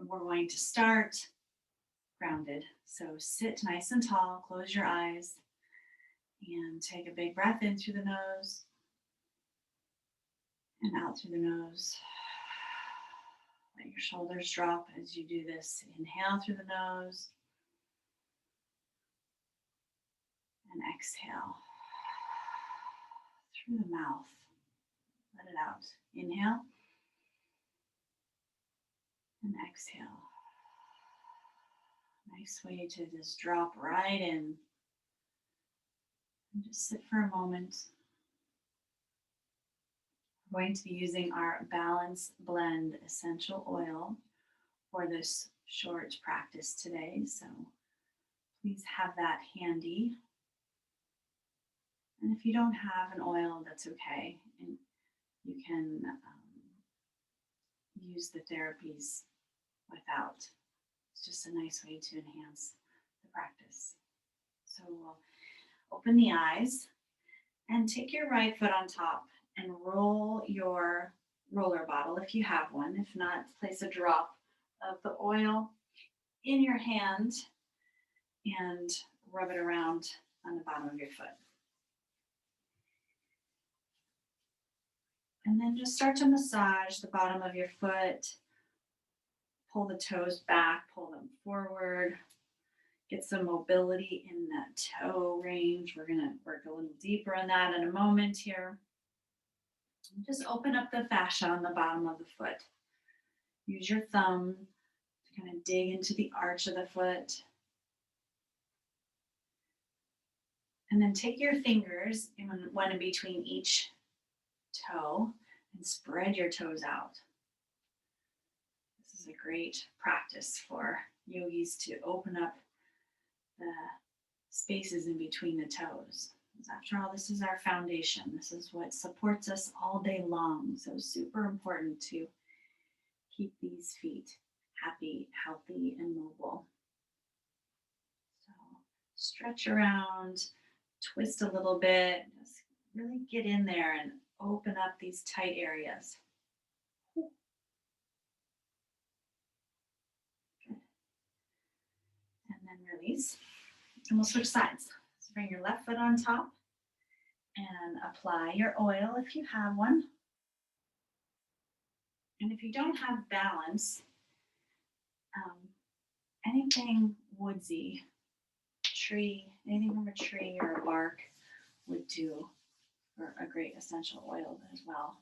We're going to start grounded. So sit nice and tall, close your eyes, and take a big breath in through the nose and out through the nose. Let your shoulders drop as you do this. Inhale through the nose and exhale through the mouth. Let it out. Inhale and exhale. Nice way to just drop right in and just sit for a moment. We're going to be using our Balance Blend essential oil for this short practice today, so please have that handy. And if you don't have an oil, that's okay. And you can use the therapies without. It's just a nice way to enhance the practice. So we'll open the eyes and take your right foot on top and roll your roller bottle if you have one. If not, place a drop of the oil in your hand and rub it around on the bottom of your foot. And then just start to massage the bottom of your foot. Pull the toes back, pull them forward. Get some mobility in that toe range. We're going to work a little deeper on that in a moment here. Just open up the fascia on the bottom of the foot. Use your thumb to kind of dig into the arch of the foot. And then take your fingers, one in between each toe, and spread your toes out. This is a great practice for yogis to open up the spaces in between the toes. After all, this is our foundation. This is what supports us all day long. So super important to keep these feet happy, healthy, and mobile. So stretch around, twist a little bit, just really get in there and open up these tight areas. Good. And then release. And we'll switch sides. So bring your left foot on top and apply your oil if you have one. And if you don't have balance, anything woodsy, tree, anything from a tree or a bark would do for a great essential oil as well.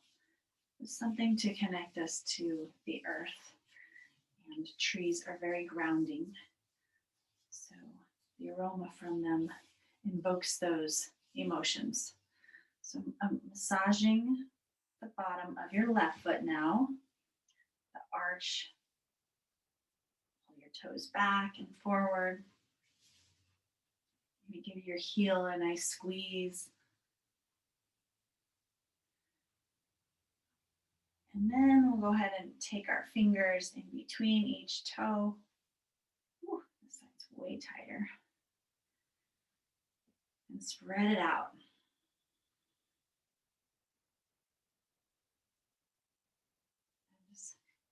It's something to connect us to the earth, and trees are very grounding. So the aroma from them invokes those emotions. So I'm massaging the bottom of your left foot now, the arch. Pull your toes back and forward. Maybe give your heel a nice squeeze. And then we'll go ahead and take our fingers in between each toe. Ooh, this side's way tighter. And spread it out.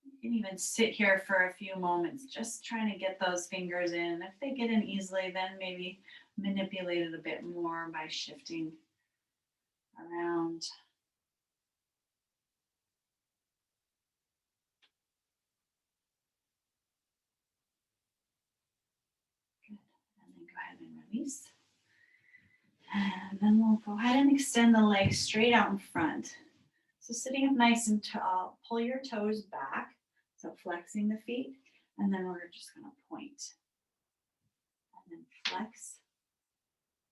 You can even sit here for a few moments, just trying to get those fingers in. If they get in easily, then maybe manipulate it a bit more by shifting around. Good. And then go ahead and release. And then we'll go ahead and extend the legs straight out in front. So sitting up nice and tall, pull your toes back. So flexing the feet, and then we're just going to point. And then flex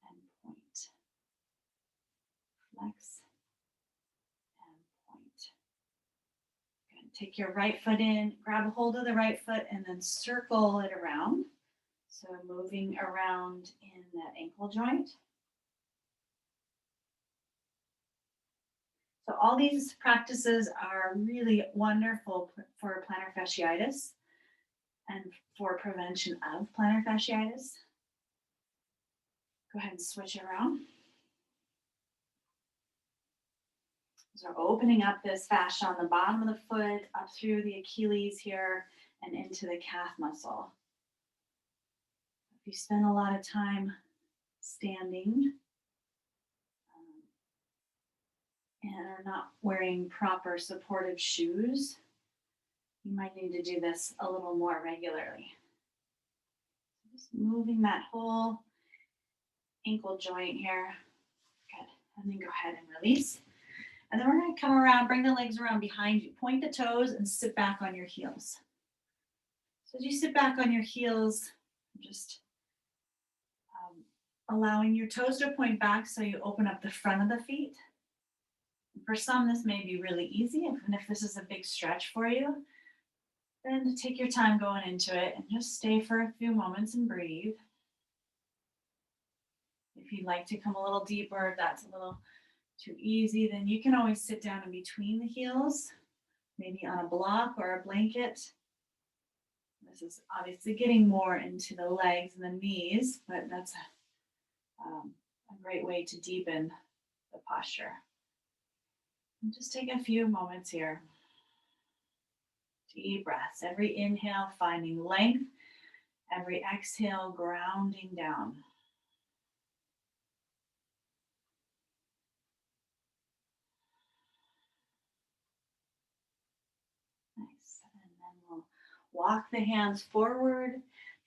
and point. Flex and point. Good. Take your right foot in, grab a hold of the right foot, and then circle it around. So moving around in that ankle joint. So all these practices are really wonderful for plantar fasciitis and for prevention of plantar fasciitis. Go ahead and switch it around. So we're opening up this fascia on the bottom of the foot, up through the Achilles here, and into the calf muscle. If you spend a lot of time standing and are not wearing proper supportive shoes, you might need to do this a little more regularly. Just moving that whole ankle joint here. Good. And then go ahead and release. And then we're going to come around, bring the legs around behind you. Point the toes and sit back on your heels. So as you sit back on your heels, just allowing your toes to point back so you open up the front of the feet. For some, this may be really easy, even if this is a big stretch for you. Then take your time going into it and just stay for a few moments and breathe. If you'd like to come a little deeper, if that's a little too easy, then you can always sit down in between the heels, maybe on a block or a blanket. This is obviously getting more into the legs and the knees, but that's a great way to deepen the posture. And just take a few moments here. Deep breaths. Every inhale finding length, every exhale grounding down. Nice. And then we'll walk the hands forward,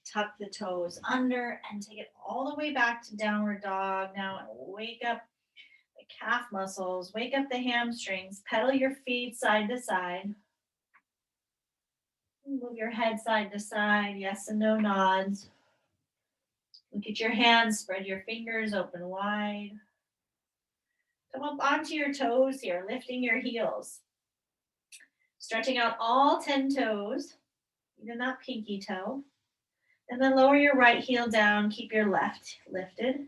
tuck the toes under, and take it all the way back to downward dog. Now wake up the calf muscles, wake up the hamstrings, pedal your feet side to side. Move your head side to side, yes and no nods. Look at your hands, spread your fingers open wide. Come up onto your toes here, lifting your heels. Stretching out all 10 toes, even that pinky toe. And then lower your right heel down, keep your left lifted.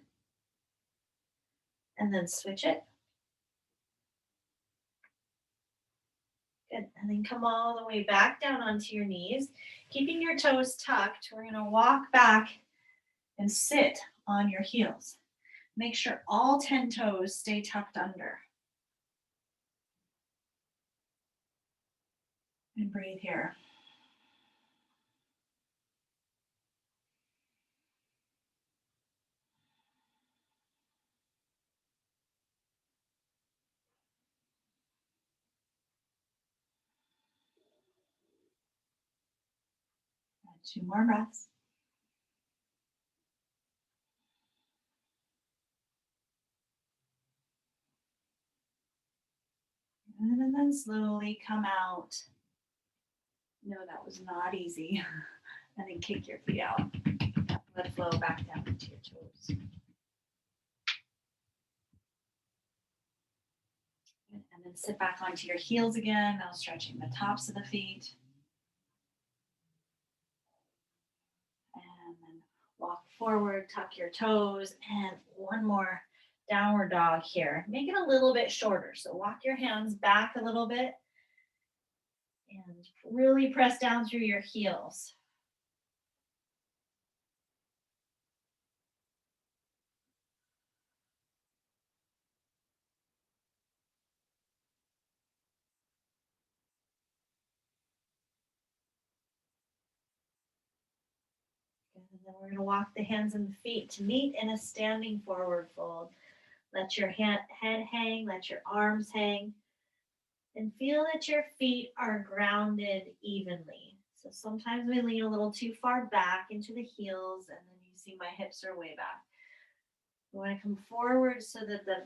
And then switch it. Good. And then come all the way back down onto your knees. Keeping your toes tucked, we're going to walk back and sit on your heels. Make sure all 10 toes stay tucked under. And breathe here. And 2 more breaths. And then slowly come out. No, that was not easy. And then kick your feet out. Let flow back down into your toes. And then sit back onto your heels again, now stretching the tops of the feet. And then walk forward, tuck your toes, and one more downward dog here. Make it a little bit shorter. So walk your hands back a little bit and really press down through your heels. And then we're going to walk the hands and the feet to meet in a standing forward fold. Let your head hang, let your arms hang, and feel that your feet are grounded evenly. So sometimes we lean a little too far back into the heels, and then you see my hips are way back. We want to come forward so that the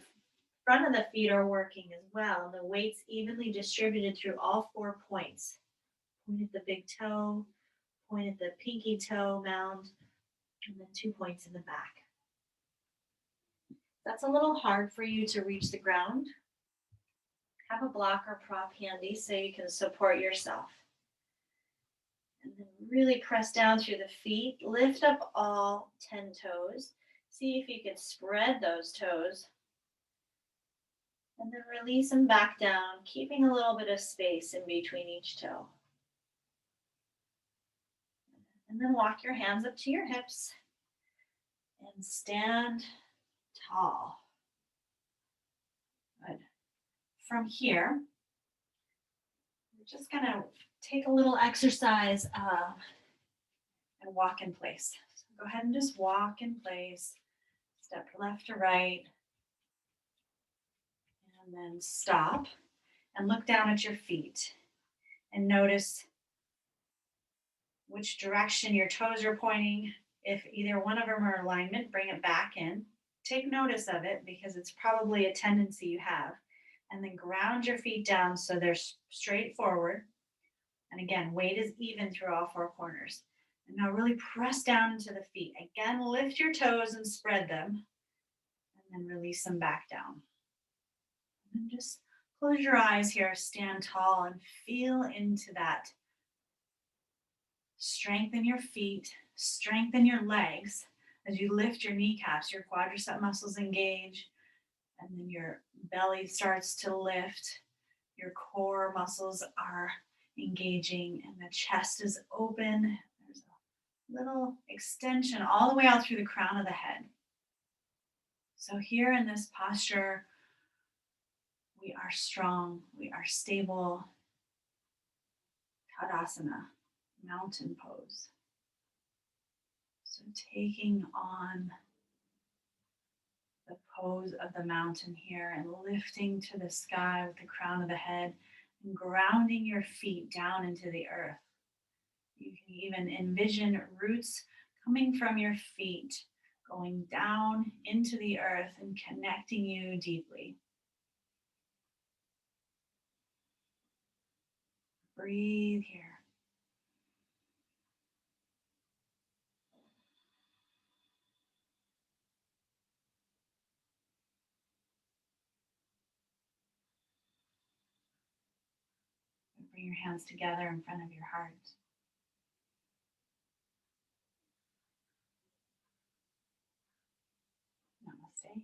front of the feet are working as well. The weight's evenly distributed through all 4 points. Point at the big toe, point at the pinky toe mound, and then 2 points in the back. That's a little hard for you to reach the ground. Have a block or prop handy so you can support yourself. And then really press down through the feet. Lift up all 10 toes. See if you can spread those toes. And then release them back down, keeping a little bit of space in between each toe. And then walk your hands up to your hips and stand tall. Good. From here, we're just going to take a little exercise and walk in place. So go ahead and just walk in place, step left to right, and then stop and look down at your feet and notice which direction your toes are pointing. If either one of them are in alignment, bring it back in. Take notice of it because it's probably a tendency you have. And then ground your feet down so they're straight forward. And again, weight is even through all four corners. And now really press down into the feet. Again, lift your toes and spread them. And then release them back down. And just close your eyes here, stand tall, and feel into that. Strengthen your feet, strengthen your legs as you lift your kneecaps, your quadricep muscles engage, and then your belly starts to lift. Your core muscles are engaging, and the chest is open. There's a little extension all the way out through the crown of the head. So, here in this posture, we are strong, we are stable. Tadasana, mountain pose. So taking on the pose of the mountain here and lifting to the sky with the crown of the head and grounding your feet down into the earth. You can even envision roots coming from your feet, going down into the earth and connecting you deeply. Breathe here. Bring your hands together in front of your heart. Namaste.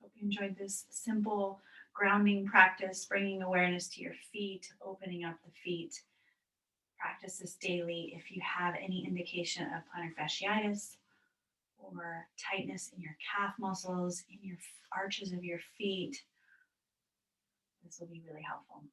Hope you enjoyed this simple grounding practice, bringing awareness to your feet, opening up the feet. Practice this daily if you have any indication of plantar fasciitis or tightness in your calf muscles, in your arches of your feet. This will be really helpful.